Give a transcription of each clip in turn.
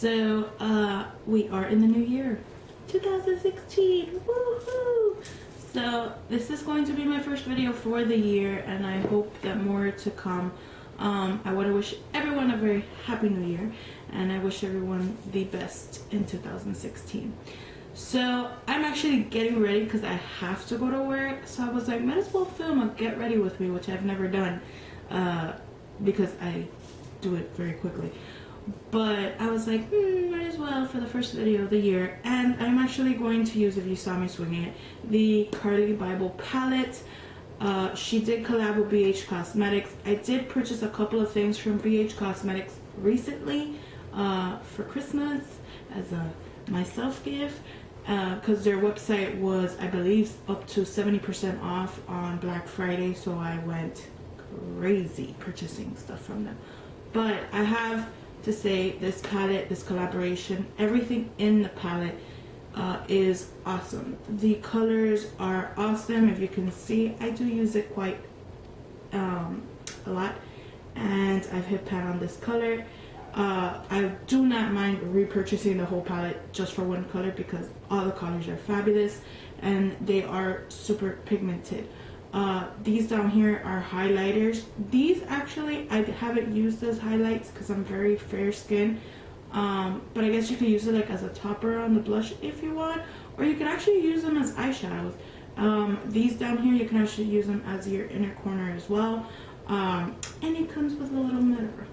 So we are in the new year, 2016. Woohoo! So this is going to be my first video for the year, and I hope that more to come. I want to wish everyone a very happy new year, and I wish everyone the best in 2016. So I'm actually getting ready because I have to go to work, so I was like, might as well film a get ready with me, which I've never done because I do it very quickly. But I was like, might as well for the first video of the year. And I'm actually going to use, if you saw me swinging it, the Carli Bybel palette. She did collab with BH Cosmetics. I did purchase a couple of things from BH Cosmetics recently for Christmas as a myself gift, because their website was, I believe, up to 70% off on Black Friday, so I went crazy purchasing stuff from them. But I have to say, this palette, this collaboration, everything in the palette is awesome. The colors are awesome. If you can see, I do use it quite a lot, and I've hit pan on this color. I do not mind repurchasing the whole palette just for one color because all the colors are fabulous and they are super pigmented. These down here are highlighters. These actually I haven't used as highlights because I'm very fair skinned, but I guess you can use it like as a topper on the blush if you want, or you can actually use them as eyeshadows. These down here you can actually use them as your inner corner as well, and it comes with a little mirror.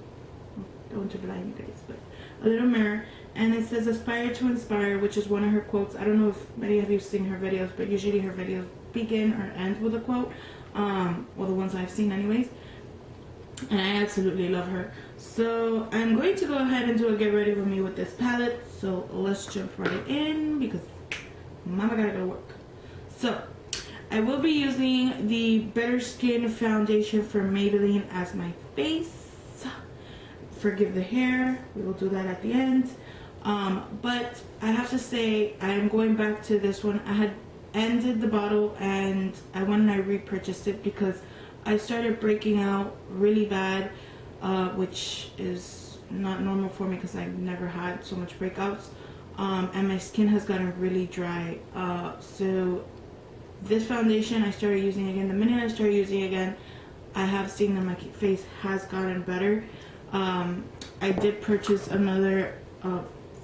Don't to blind you guys, but a little mirror, and it says aspire to inspire, which is one of her quotes. I don't know if many of you have seen her videos, but usually her videos begin or end with a quote, well, the ones I've seen anyways, and I absolutely love her. So I'm going to go ahead and do a get ready with me with this palette, so let's jump right in because mama gotta go to work. So I will be using the Better Skin Foundation from Maybelline as my face. Forgive the hair, we will do that at the end. But I have to say, I am going back to this one. I had ended the bottle and I went and I repurchased it because I started breaking out really bad, which is not normal for me because I've never had so much breakouts, and my skin has gotten really dry. So this foundation I started using again. The minute I started using it again, I have seen that my face has gotten better. I did purchase another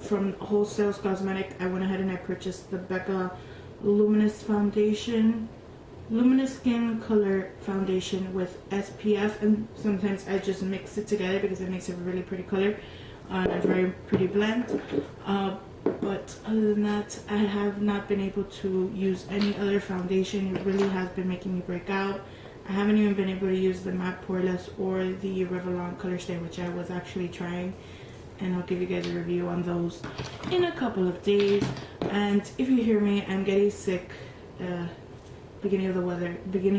from Wholesale Cosmetic. I went ahead and I purchased the Becca Luminous Foundation, Luminous Skin Color Foundation with SPF, and sometimes I just mix it together because it makes a really pretty color and a very pretty blend. But other than that, I have not been able to use any other foundation. It really has been making me break out. I haven't even been able to use the Matte Poreless or the Revlon Color Stay, which I was actually trying, and I'll give you guys a review on those in a couple of days. And if you hear me, I'm getting sick. Beginning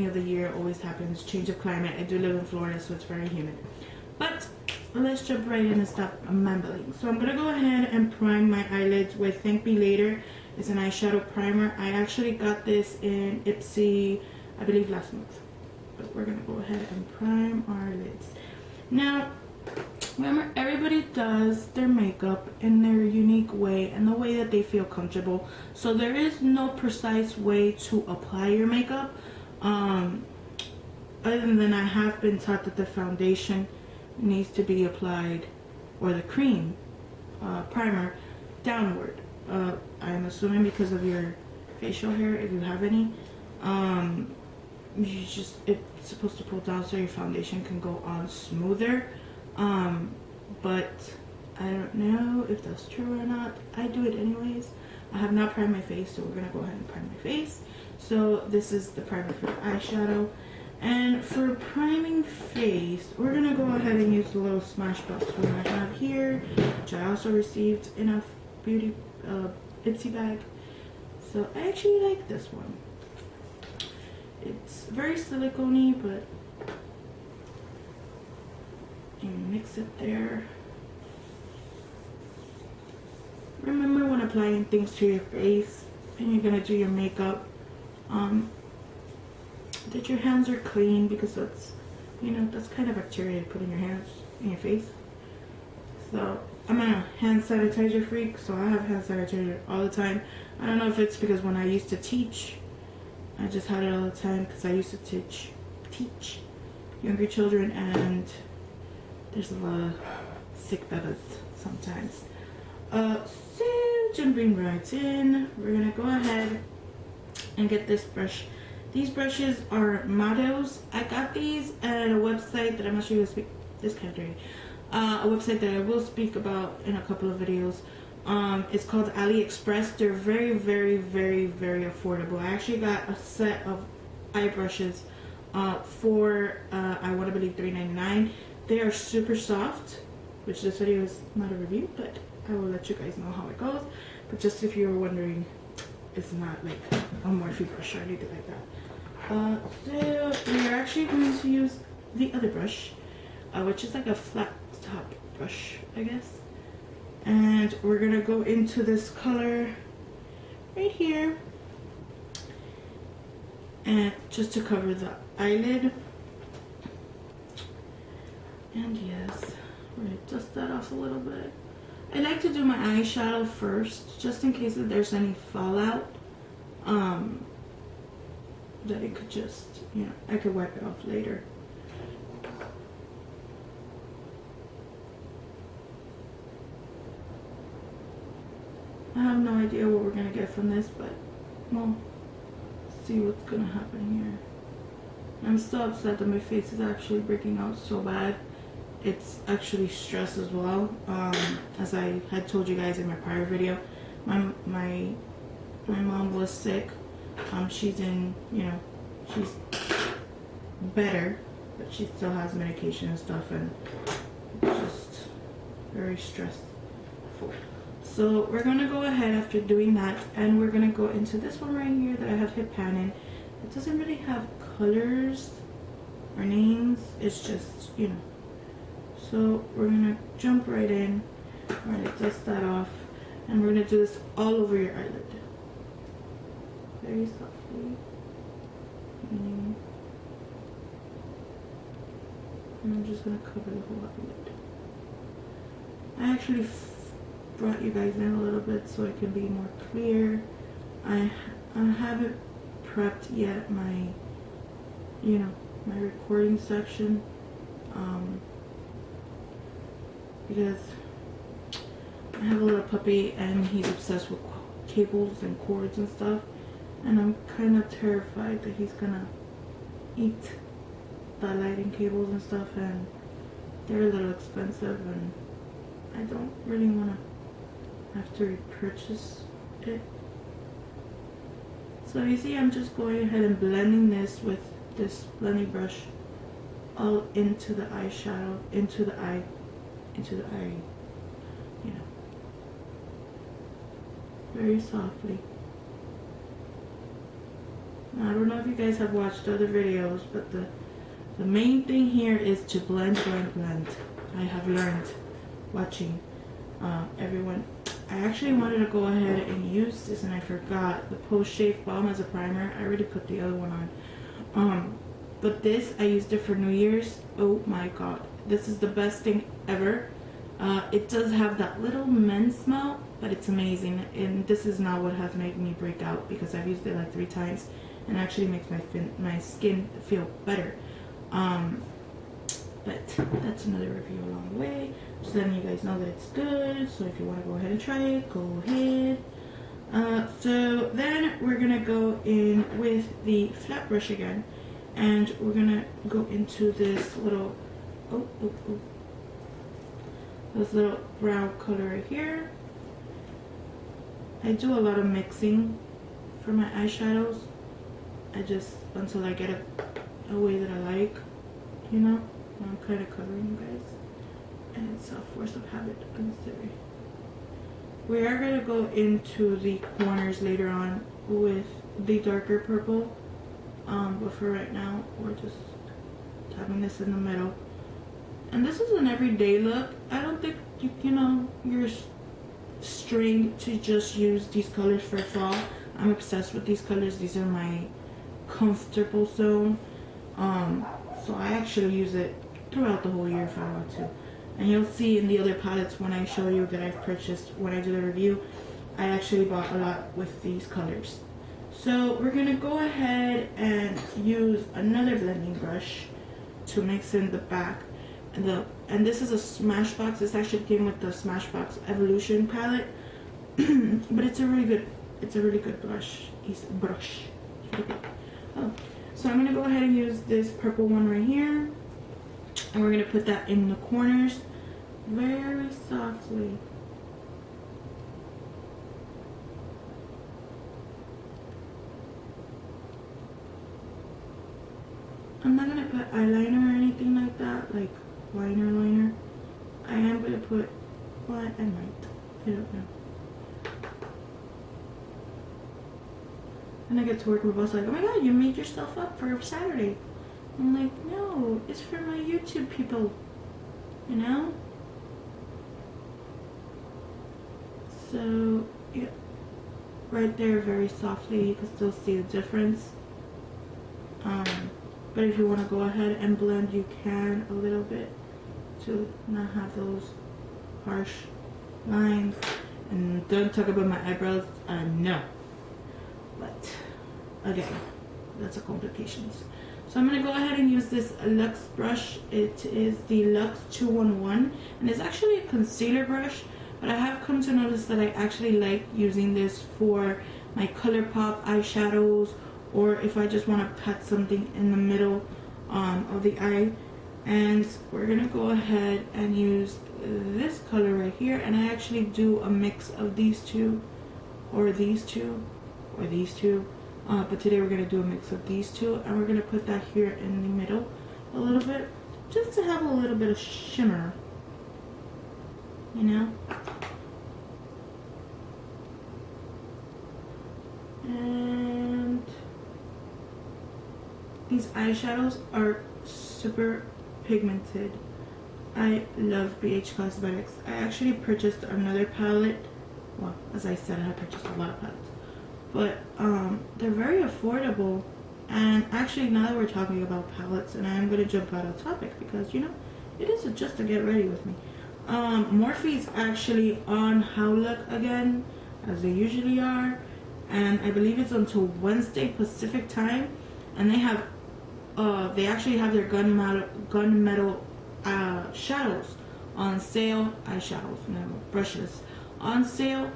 of the year always happens. Change of climate. I do live in Florida, so it's very humid. But let's jump right in and stop mumbling. So I'm gonna go ahead and prime my eyelids with Thank Me Later. It's an eyeshadow primer. I actually got this in Ipsy, I believe last month. But we're gonna go ahead and prime our lids. Now, remember, everybody does their makeup in their unique way and the way that they feel comfortable. So there is no precise way to apply your makeup. Other than I have been taught that the foundation needs to be applied, or the cream primer, downward. I'm assuming because of your facial hair, if you have any. It's supposed to pull down so your foundation can go on smoother, but I don't know if that's true or not. I do it anyways. I have not primed my face, so we're gonna go ahead and prime my face. So this is the primer for the eyeshadow, and for priming face, we're gonna go ahead and use the little Smashbox one I have here, which I also received in a beauty Ipsy bag. So I actually like this one. It's very silicone-y, but you mix it there. Remember, when applying things to your face and you're gonna do your makeup, that your hands are clean, because that's, you know, that's kind of bacteria you put in your hands, in your face. So I'm a hand sanitizer freak, so I have hand sanitizer all the time. I don't know if it's because when I used to teach, I just had it all the time because I used to teach younger children, and there's a lot of sick bebas sometimes. So jumping right in, we're gonna go ahead and get this brush. These brushes are Matos. I got these at a website that I'm not sure you speak this country. A website that I will speak about in a couple of videos. It's called AliExpress. They're very, very, very, very affordable. I actually got a set of eye brushes for I want to believe $3.99. They are super soft, which this video is not a review, but I will let you guys know how it goes. But just if you were wondering, it's not like a Morphe brush or anything like that. So we are actually going to use the other brush, which is like a flat top brush, I guess. And we're gonna go into this color right here, and just to cover the eyelid. And yes, we're gonna dust that off a little bit. I like to do my eyeshadow first, just in case if there's any fallout, that it could just, you know, I could wipe it off later. I have no idea what we're gonna get from this, but we'll see what's gonna happen here. I'm still upset that my face is actually breaking out so bad. It's actually stress as well. As I had told you guys in my prior video, my mom was sick. She's in, you know, she's better, but she still has medication and stuff, and it's just very stressful. So we're gonna go ahead after doing that, and we're gonna go into this one right here that I have hit pan in. It doesn't really have colors or names, it's just, you know. So we're gonna jump right in. We're gonna dust that off, and we're gonna do this all over your eyelid. Very softly. And I'm just gonna cover the whole eyelid. I actually brought you guys in a little bit so it can be more clear. I haven't prepped yet my, you know, my recording section, because I have a little puppy and he's obsessed with cables and cords and stuff, and I'm kind of terrified that he's gonna eat the lighting cables and stuff, and they're a little expensive, and I don't really want to have to repurchase it. So you see, I'm just going ahead and blending this with this blending brush all into the eyeshadow, into the eye, you know, very softly. Now, I don't know if you guys have watched other videos, but the main thing here is to blend. I have learned watching everyone. I actually wanted to go ahead and use this, and I forgot the post shave balm as a primer. I already put the other one on, but this, I used it for New Year's. Oh my god, this is the best thing ever. It does have that little mint smell, but it's amazing, and this is not what has made me break out, because I've used it like 3 times and actually makes my skin feel better. But that's another review along the way. Just letting you guys know that it's good, so if you want to go ahead and try it, go ahead. So then we're gonna go in with the flat brush again, and we're gonna go into this little this little brown color right here. I do a lot of mixing for my eyeshadows. I just, until I get a way that I like, you know. I'm kind of covering you guys, and it's a force of habit, unnecessary. We are going to go into the corners later on with the darker purple, but for right now we're just having this in the middle. And this is an everyday look. I don't think you know, you're strained to just use these colors for fall. I'm obsessed with these colors. These are my comfortable zone, so I actually use it throughout the whole year if I want to. And you'll see in the other palettes when I show you that I've purchased, when I do the review, I actually bought a lot with these colors. So we're gonna go ahead and use another blending brush to mix in the back. And this is a Smashbox. This actually came with the Smashbox Evolution palette. But it's a really good brush. Oh. So I'm gonna go ahead and use this purple one right here. And we're gonna put that in the corners very softly. I'm not gonna put eyeliner or anything like that, like liner. I am gonna put, well, I might. I don't know. And I get to work with boss like, oh my god, you made yourself up for Saturday. I'm like, no, it's for my YouTube people, you know? So, yeah, right there very softly, you can still see the difference. But if you want to go ahead and blend, you can a little bit to not have those harsh lines. And don't talk about my eyebrows, no. But, again, that's a complications. So I'm going to go ahead and use this Luxe brush. It is the Luxe 211, and it's actually a concealer brush, but I have come to notice that I actually like using this for my ColourPop eyeshadows, or if I just want to pat something in the middle of the eye. And we're going to go ahead and use this color right here, and I actually do a mix of these two, or these two, or these two. But today we're going to do a mix of these two, and we're going to put that here in the middle a little bit, just to have a little bit of shimmer, you know? And these eyeshadows are super pigmented. I love BH Cosmetics. I actually purchased another palette. Well, as I said, I purchased a lot of palettes. But they're very affordable. And actually, now that we're talking about palettes, and I am going to jump out of topic because, you know, it is just to get ready with me. Morphe's actually on Hula again, as they usually are. And I believe it's until Wednesday Pacific time. And they have, they actually have their gunmetal shadows on sale. Eyeshadows, no, brushes on sale.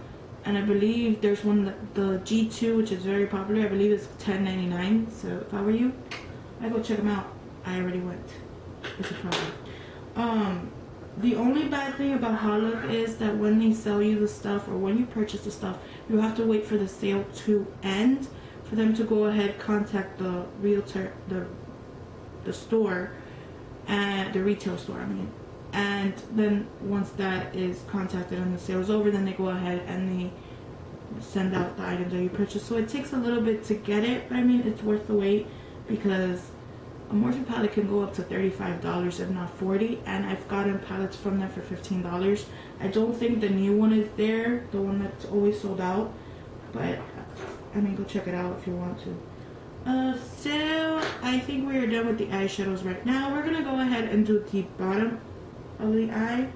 And I believe there's one that the G2, which is very popular. I believe it's $10.99. So if I were you, I'd go check them out. I already went. It's a problem. The only bad thing about Hula is that when they sell you the stuff, or when you purchase the stuff, you have to wait for the sale to end for them to go ahead contact the realtor, the store, and the retail store, I mean. And then once that is contacted and the sale is over, then they go ahead and they send out the items that you purchased. So it takes a little bit to get it, but I mean, it's worth the wait because a Morphe palette can go up to $35, if not $40, and I've gotten palettes from them for $15. I don't think the new one is there, the one that's always sold out, but I mean, go check it out if you want to. So I think we are done with the eyeshadows right now. We're gonna go ahead and do the bottom of the eye,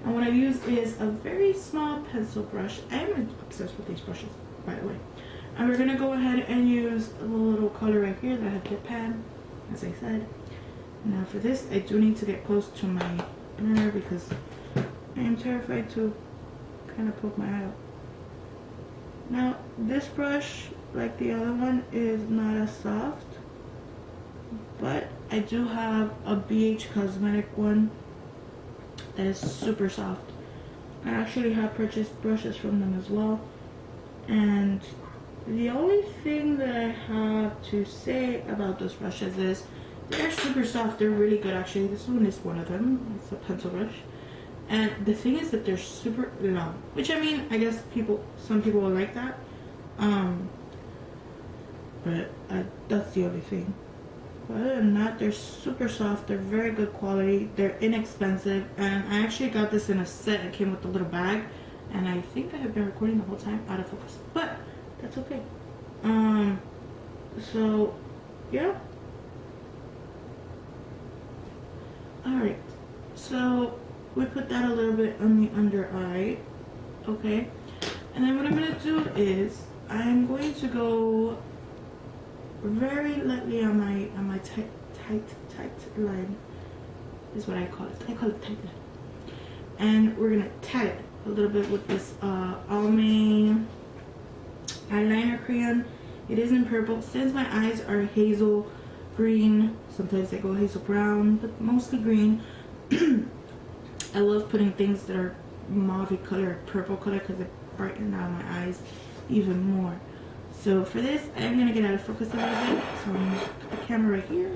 and what I use is a very small pencil brush. I am obsessed with these brushes, by the way. And we're gonna go ahead and use a little color right here that I have dip pan, as I said. Now for this, I do need to get close to my mirror because I am terrified to kind of poke my eye out. Now this brush, like the other one, is not as soft, but I do have a BH Cosmetic one that is super soft. I actually have purchased brushes from them as well, and the only thing that I have to say about those brushes is they're super soft. They're really good, actually. This one is one of them. It's a pencil brush, and the thing is that they're super long, which, I mean, I guess some people will like that, but that's the only thing. But other than that, they're super soft. They're very good quality. They're inexpensive, and I actually got this in a set. It came with a little bag, and I think I have been recording the whole time out of focus, but that's okay. So yeah. Alright, so we put that a little bit on the under eye, okay? And then what I'm gonna do is I'm going to go very lightly on my tight line is what I call it. I call it tight line. And we're gonna tap it a little bit with this Almay eyeliner crayon. It is in purple. Since my eyes are hazel green, sometimes they go hazel brown, but mostly green. I love putting things that are mauve color, purple color, because it brightens out my eyes even more. So for this, I'm gonna get out of focus a little bit. So I'm gonna put the camera right here,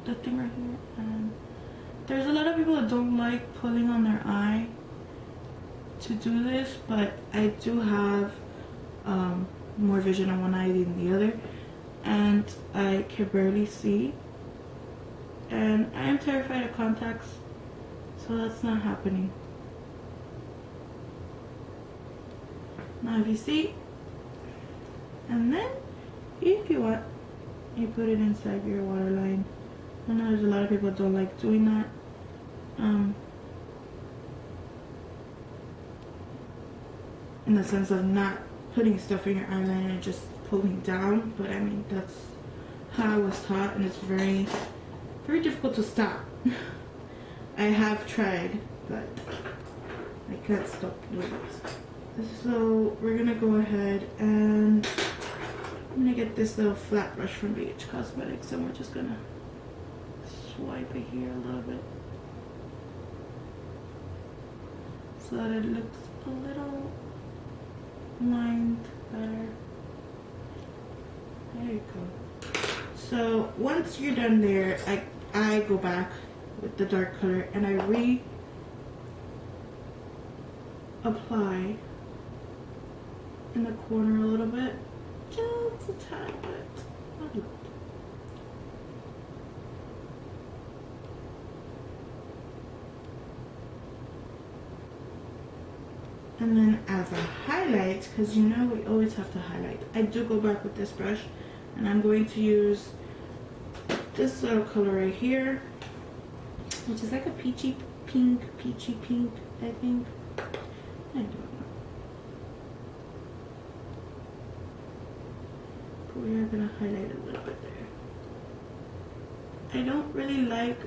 the thing right here, and there's a lot of people that don't like pulling on their eye to do this, but I do have more vision on one eye than the other, and I can barely see, and I am terrified of contacts, so that's not happening. Now if you see, and then if you want, you put it inside your waterline. I know there's a lot of people that don't like doing that. In the sense of not putting stuff in your eyeliner and just pulling down, but I mean that's how I was taught, and it's very, very difficult to stop. I have tried, but I can't stop doing it. So we're gonna go ahead and I'm gonna get this little flat brush from BH Cosmetics, and we're just gonna swipe it here a little bit so that it looks a little lined better. There you go. So once you're done there, I go back with the dark color and I apply in the corner a little bit, just a tiny bit, not a lot. And then as a highlight, because you know we always have to highlight, I do go back with this brush, and I'm going to use this little color right here, which is like a peachy pink, I think. I don't know. But we are going to highlight a little bit there. I don't really like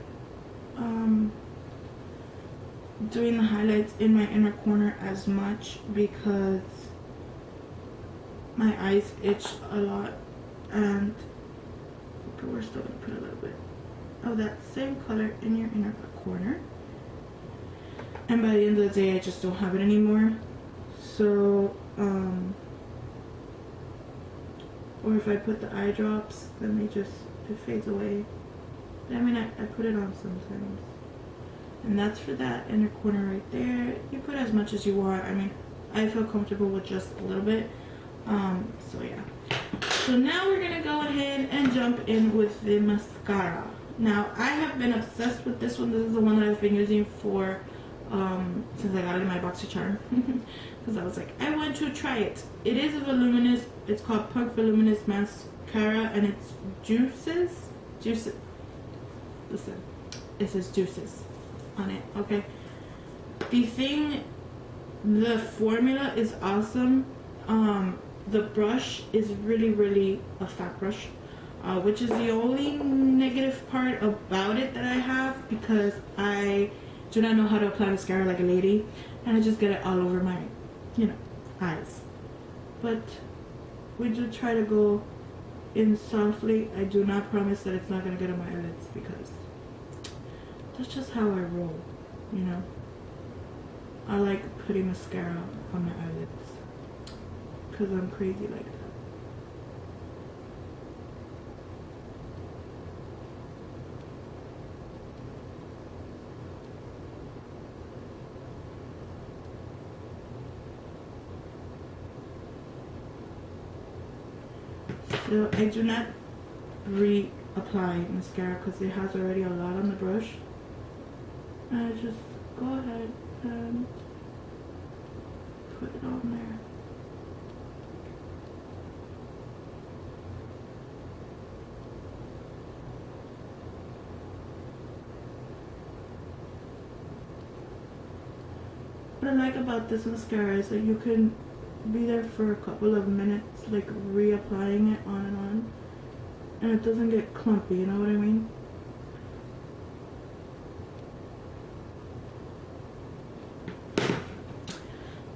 doing the highlights in my inner corner as much because my eyes itch a lot, and but we're still going to put a little bit of that same color in your inner corner, and by the end of the day I just don't have it anymore. So or if I put the eye drops, then it fades away. I mean, I put it on sometimes. And that's for that inner corner right there. You put as much as you want. I mean, I feel comfortable with just a little bit. So yeah. So now we're gonna go ahead and jump in with the mascara. Now I have been obsessed with this one. This is the one that I've been using for since I got it in my BoxyCharm. Because I was like, I want to try it. It is a voluminous. It's called Punk Voluminous Mascara, and it's juices. Listen, it says juices on it, okay? The formula is awesome. The brush is really a fat brush, which is the only negative part about it that I have, because I do not know how to apply mascara like a lady, and I just get it all over my, eyes. But we do try to go in softly. I do not promise that it's not gonna get on my eyelids, because that's just how I roll, I like putting mascara on my eyelids because I'm crazy like that. So I do not reapply mascara because it has already a lot on the brush. I just go ahead and put it on there. What I like about this mascara is that you can be there for a couple of minutes, like reapplying it on, and it doesn't get clumpy, you know what I mean?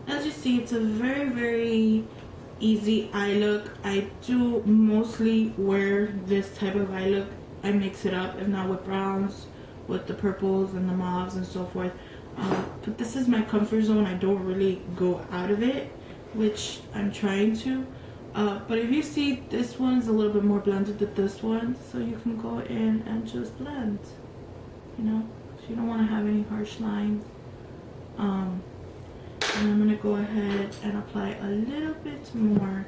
As you see, it's a very easy eye look. I do mostly wear this type of eye look. I mix it up, if not with browns, with the purples and the mauves and so forth. But this is my comfort zone. I don't really go out of it, which I'm trying to. But if you see, this one's a little bit more blended than this one, so you can go in and just blend, you know, so you don't want to have any harsh lines. And I'm going to go ahead and apply a little bit more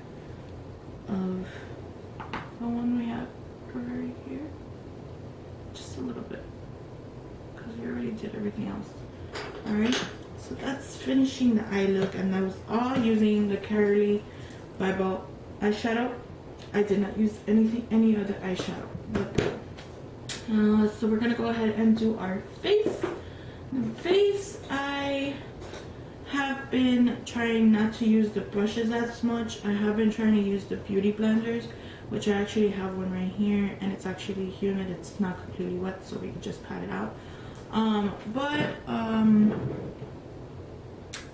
of the one we have right here. Just a little bit, because we already did everything else. Alright, so that's finishing the eye look, and I was all using the Carli Bybel eyeshadow. I did not use any other eyeshadow but that. So we're going to go ahead and do our face. The face, I have been trying not to use the brushes as much. I have been trying to use the beauty blenders, which I actually have one right here, and it's actually humid. It's not completely wet, so we can just pat it out. I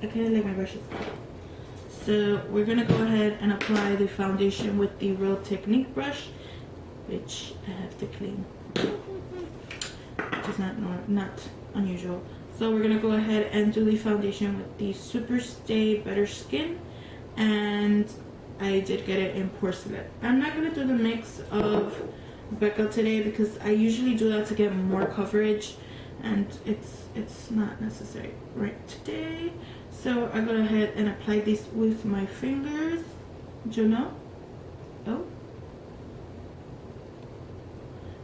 kind of like my brushes. So we're gonna go ahead and apply the foundation with the Real Technique brush, which I have to clean, which is not unusual. So we're gonna go ahead and do the foundation with the Super Stay Better Skin, and I did get it in porcelain. I'm not gonna do the mix of Becca today because I usually do that to get more coverage, and it's not necessary right today. So I go ahead and apply this with my fingers, you know. Oh,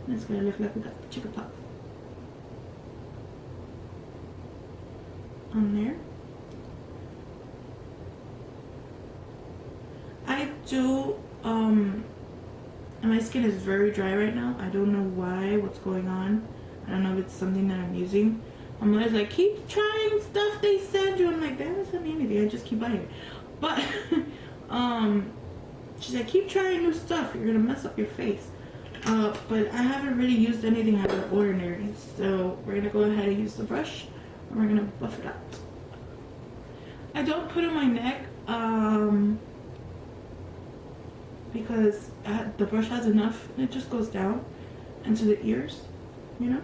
and it's gonna look like we got the chicken pox on there. I do, my skin is very dry right now. I don't know why, what's going on. I don't know if it's something that I'm using. I'm always like, keep trying stuff they send you. I'm like, that doesn't send me anything, I just keep buying it. But, she's like, keep trying new stuff, you're gonna mess up your face. But I haven't really used anything out of the ordinary. So we're gonna go ahead and use the brush, and we're gonna buff it out. I don't put it on my neck, because the brush has enough, and it just goes down into the ears, you know.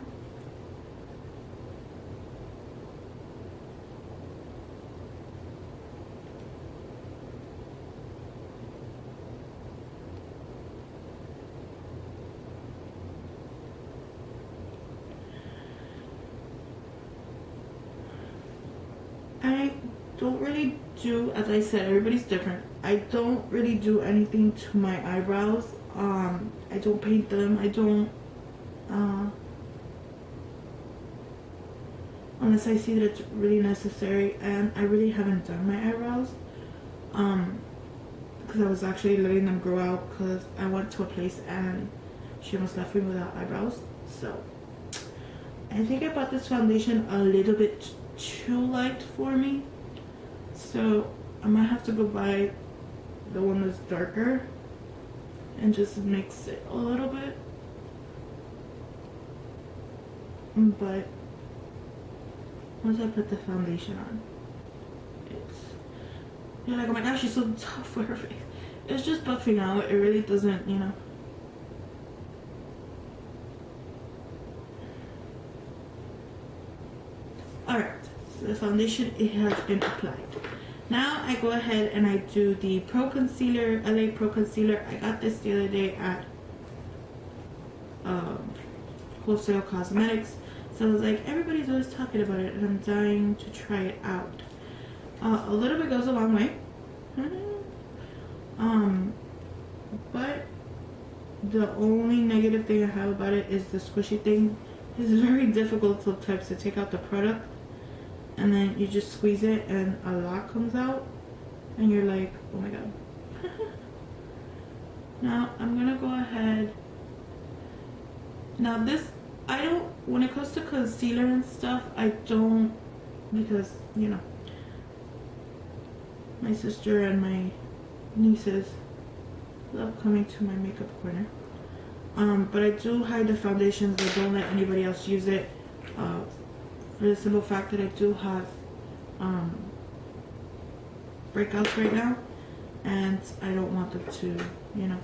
I don't really do, as I said, everybody's different. I don't really do anything to my eyebrows. I don't paint them. I don't, unless I see that it's really necessary, and I really haven't done my eyebrows, because I was actually letting them grow out because I went to a place and she almost left me without eyebrows. So I think I bought this foundation a little bit too light for me, so I might have to go buy the one that's darker and just mix it a little bit. But once I put the foundation on, you're like, oh my gosh, she's so tough for her face. It's just buffing out. It really doesn't, you know. Alright, so the foundation, it has been applied. Now I go ahead and I do the Pro Concealer, LA Pro Concealer. I got this the other day at Wholesale Cosmetics. So I was like, everybody's always talking about it and I'm dying to try it out. A little bit goes a long way. But the only negative thing I have about it is the squishy thing. It's very difficult sometimes to take out the product, and then you just squeeze it and a lot comes out and you're like, oh my god. Now I'm gonna go ahead. Now this, I don't, when it comes to concealer and stuff, I don't, because, you know, My sister and my nieces love coming to my makeup corner. But I do hide the foundations. I don't let anybody else use it. For the simple fact that I do have breakouts right now, and I don't want them to, you know,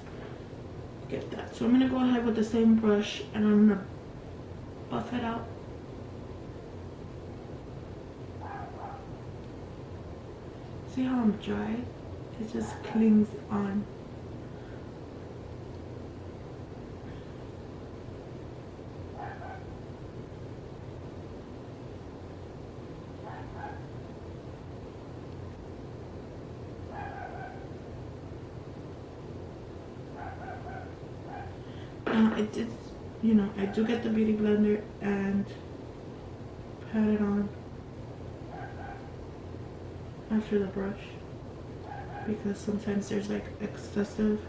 get that. So I'm gonna go ahead with the same brush and I'm gonna buff it out. See how I'm dry? It just clings on. I did, you know, I do get the beauty blender and pat it on after the brush, because sometimes there's like excessive.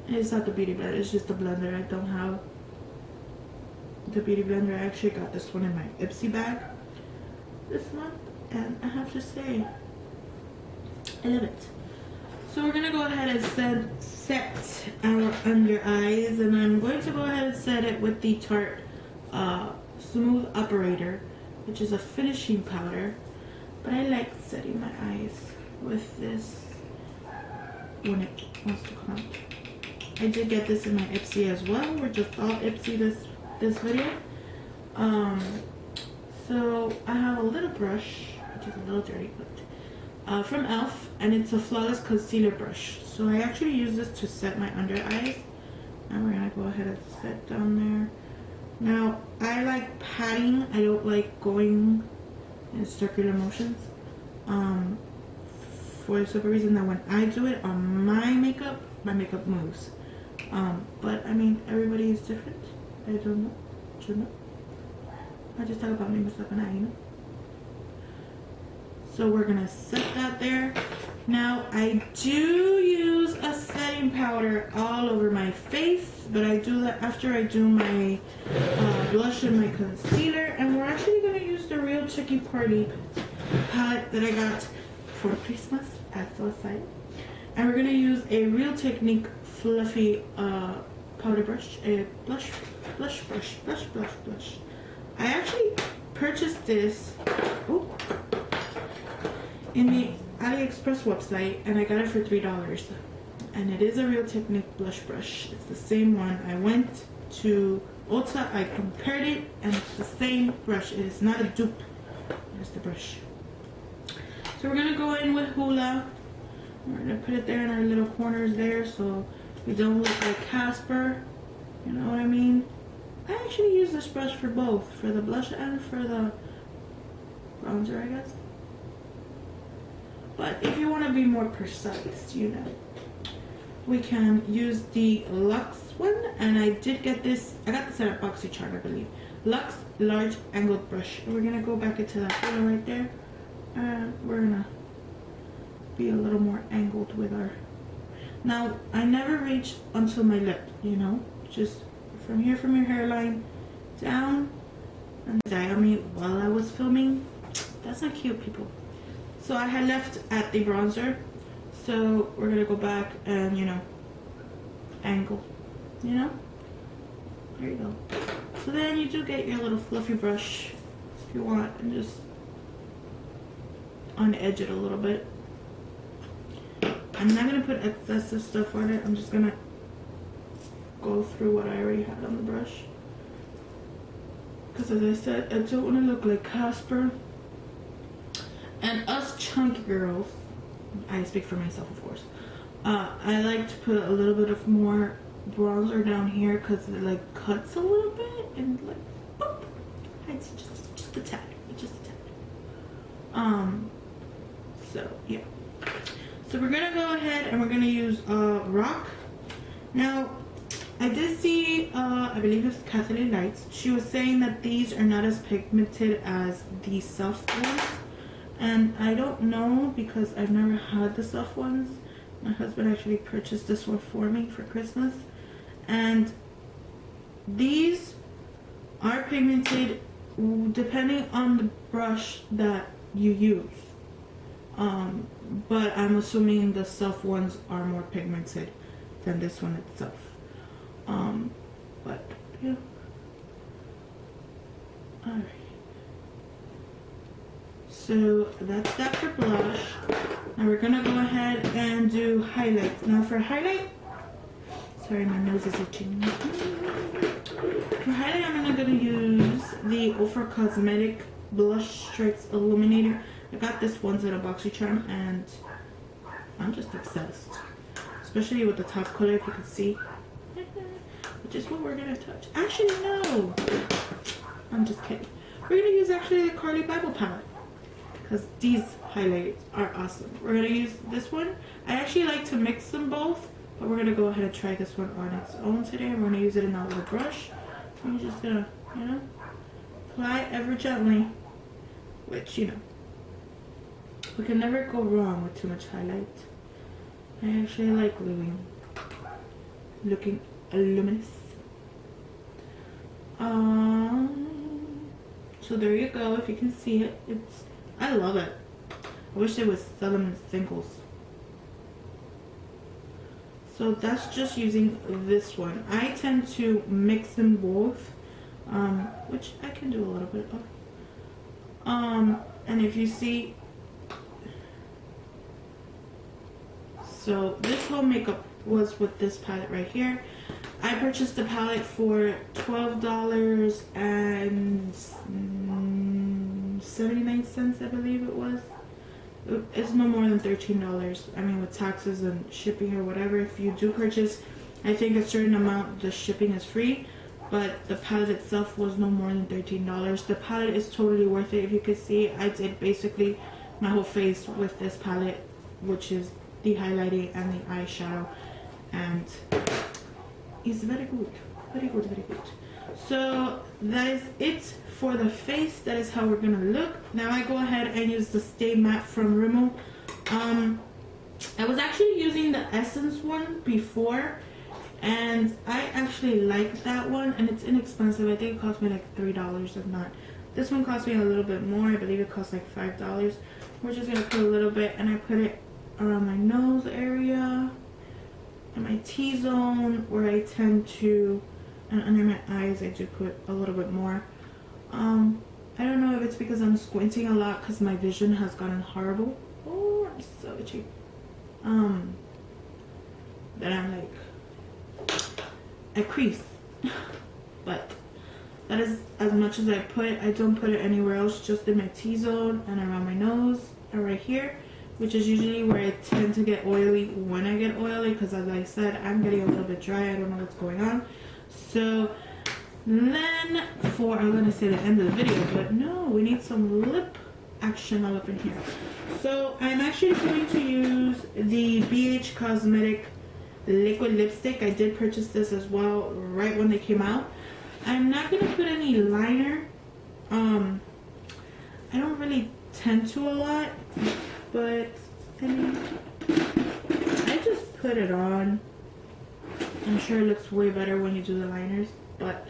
It's not the beauty blender, it's just the blender. I don't have the beauty blender. I actually got this one in my Ipsy bag this month, and I have to say, I love it. So we're gonna go ahead and set our under eyes, and I'm going to go ahead and set it with the Tarte Smooth Operator, which is a finishing powder. But I like setting my eyes with this when it wants to come out. I did get this in my Ipsy as well. We're just all Ipsy this video. So I have a little brush, which is a little dirty, but from e.l.f. and it's a flawless concealer brush. So I actually use this to set my under eyes, and we're gonna go ahead and set down there. Now I like patting. I don't like going in circular motions, for the simple reason that when I do it on my makeup moves. But I mean, everybody is different. I don't know. You know? I just talk about me, myself, and I, you know. So we're gonna set that there. Now I do use a setting powder all over my face, but I do that after I do my blush and my concealer. And we're actually gonna use the Real Chicky Party palette that I got for Christmas. I'm so excited. And we're gonna use a Real Technique fluffy powder brush, a blush. I actually purchased this in the AliExpress website, and I got it for $3. And it is a Real Technique blush brush. It's the same one. I went to Ulta, I compared it, and it's the same brush. It is not a dupe. It's the brush. So we're gonna go in with Hula. We're gonna put it there in our little corners there, so we don't look like Casper. You know what I mean? I actually use this brush for both, for the blush and for the bronzer, I guess. But if you want to be more precise, you know, we can use the Luxe one. And I did get this, I got this at BoxyCharm, I believe. Luxe Large Angled Brush. And we're going to go back into that color right there. And we're going to be a little more angled with our... Now, I never reach until my lip, you know. Just from here, from your hairline, down. And I mean, while I was filming, that's not cute, people. So I had left at the bronzer, so we're gonna go back and, you know, angle, you know? There you go. So then you do get your little fluffy brush if you want, and just on-edge it a little bit. I'm not gonna put excessive stuff on it. I'm just gonna go through what I already had on the brush. Because as I said, I don't want to look like Casper. And us chunky girls, I speak for myself, of course. I like to put a little bit of more bronzer down here because it like cuts a little bit and like boop. It's just a tad, just a tad. So yeah. So we're gonna go ahead and we're gonna use Rock. Now, I did see, I believe it's Kathleen Lights. She was saying that these are not as pigmented as the soft ones. And I don't know because I've never had the soft ones. My husband actually purchased this one for me for Christmas. And these are pigmented depending on the brush that you use. But I'm assuming the self ones are more pigmented than this one itself. But yeah. Alright. So that's that for blush. Now we're gonna go ahead and do highlight. Now for highlight, sorry, my nose is itching. For highlight, I'm gonna use the Ofra Cosmetic Blush Stripes Illuminator. I got this once at a BoxyCharm and I'm just obsessed. Especially with the top color, if you can see. Which is what we're gonna touch. Actually, no! I'm just kidding. We're gonna use actually the Carli Bybel palette. Because these highlights are awesome. We're gonna use this one. I actually like to mix them both. But we're gonna go ahead and try this one on its own today. We're gonna use it in our little brush. I'm just gonna, you know, apply ever gently. Which, you know, we can never go wrong with too much highlight. I actually like looking luminous. So there you go. If you can see it, I love it. I wish they would sell them in singles. So that's just using this one. I tend to mix them both, which I can do a little bit of. And if you see, so this whole makeup was with this palette right here. I purchased the palette for $12.79, I believe it was. It's no more than $13. I mean, with taxes and shipping or whatever. If you do purchase, I think a certain amount, the shipping is free. But the palette itself was no more than $13. The palette is totally worth it. If you could see, I did basically my whole face with this palette, which is the highlighting and the eyeshadow. And it's very good. Very good, very good. So that is it for the face. That is how we're gonna look. Now I go ahead and use the Stay Matte from Rimmel. I was actually using the Essence one before, and I actually like that one, and it's inexpensive. I think it cost me like $3 if not. This one cost me a little bit more. I believe it cost like $5. We're just gonna put a little bit, and I put it around my nose area and my T-zone, where I tend to, and under my eyes I do put a little bit more. I don't know if it's because I'm squinting a lot because my vision has gotten horrible. Oh, I'm so itchy. That I'm like, I crease. But that is as much as I put. I don't put it anywhere else, just in my T-zone and around my nose and right here, which is usually where I tend to get oily when I get oily, because as I said, I'm getting a little bit dry. I don't know what's going on. So then for, I'm gonna say the end of the video, but no, we need some lip action all up in here. So I'm actually going to use the BH Cosmetic liquid lipstick. I did purchase this as well right when they came out. I'm not gonna put any liner. I don't really tend to a lot, but I mean, I just put it on. I'm sure it looks way better when you do the liners, but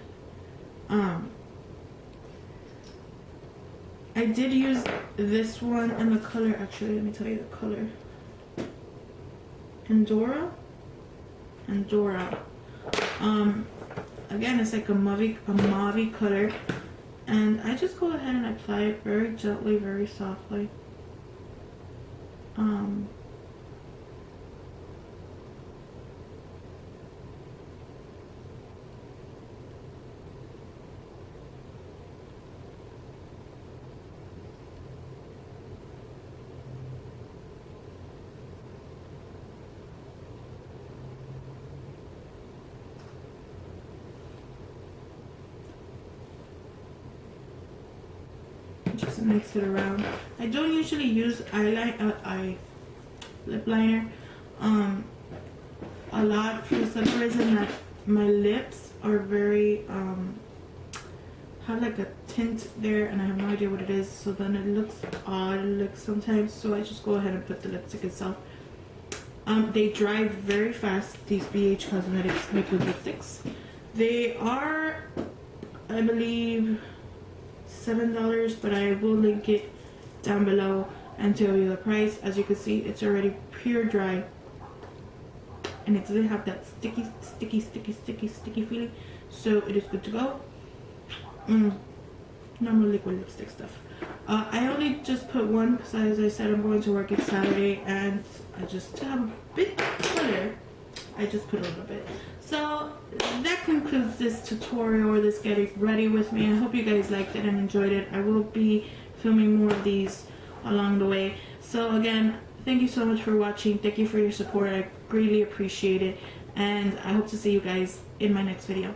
I did use this one and the color, actually let me tell you the color. Andorra. Again, it's like a mauve color, and I just go ahead and apply it very gently, very softly. Just mix it around. I don't usually use lip liner a lot, for the simple reason that my lips are very have like a tint there, and I have no idea what it is, so then it looks odd like sometimes, so I just go ahead and put the lipstick itself. They dry very fast, these BH Cosmetics liquid lipsticks. They are, I believe, $7, but I will link it down below and tell you the price. As you can see, it's already pure dry, and it doesn't have that sticky feeling, so it is good to go. Normal liquid lipstick stuff. I only just put one because, as I said, I'm going to work it Saturday, and I just, to have a bit color, I just put a little bit. So that concludes this tutorial, or this getting ready with me. I hope you guys liked it and enjoyed it. I will be filming more of these along the way. So again, thank you so much for watching. Thank you for your support. I greatly appreciate it, and I hope to see you guys in my next video.